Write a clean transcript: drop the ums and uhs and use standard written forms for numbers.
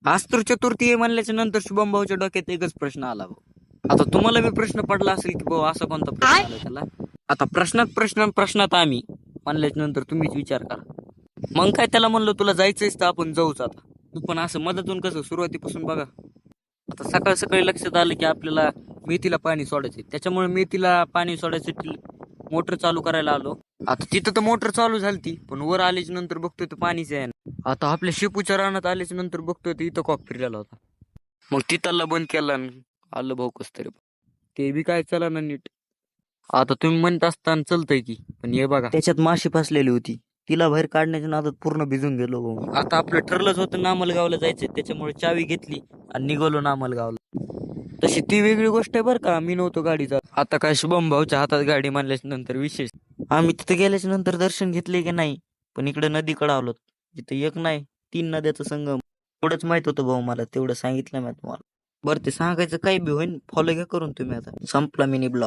आज तर चतुर्थी आहे म्हणल्याच्या नंतर शुभम भाऊच्या डोक्यात एकच प्रश्न आला भाऊ. आता तुम्हाला बी प्रश्न पडला असेल की भाऊ असा कोणता प्रश्न आला त्याला. आता प्रश्नात आम्ही म्हणल्याच्या नंतर तुम्हीच विचार करा. मग काय त्याला म्हणलं तुला जायचंयच तर आपण जाऊच आता. तू पण असं मधातून कसं सुरुवातीपासून बघा. आता सकाळ सकाळी लक्षात आलं की आपल्याला मेथीला पाणी सोडायचे, त्याच्यामुळे मेथीला पाणी सोडायसाठी मोटर चालू करायला आलो. आता तिथं तर मोटर चालू झालती, पण वर आल्याच्या नंतर बघतोय तर पाणीच आहे ना. आता आपल्या शेपूच्या रानात आल्याच्या नंतर बघतोय तर इथं कॉक फिरलेला होता. मग तिथला बंद केला आणि आलं भाऊ कस तरी. ते बी काय चला ना नीट. आता तुम्ही म्हणत असताना चलतंय की, पण हे बघा त्याच्यात माशी फसलेली होती. तिला बाहेर काढण्याच्या नादात पूर्ण भिजून गेलो भाऊ. आता आपलं ठरलंच होतं नामलगावला जायचं, त्याच्यामुळे चावी घेतली आणि निघालो नामलगावला. तशी ती वेगळी गोष्ट आहे बरं का, मी नव्हतो गाडीचा. आता काय शुभम भाऊच्या हातात गाडी मानल्याच्या नंतर विशेष. आम्ही तिथे गेल्याच्या नंतर दर्शन घेतले की नाही, पण इकडे नदीकडे आलो. जिथे एक नाही 3 नद्याचा संगम. एवढंच माहित होतं भाऊ मला, तेवढं सांगितलं मी तुम्हाला. बरं ते सांगायचं काही बी होईन, फॉलो घ्या करून तुम्ही. आता संपला मिनी ब्लॉग.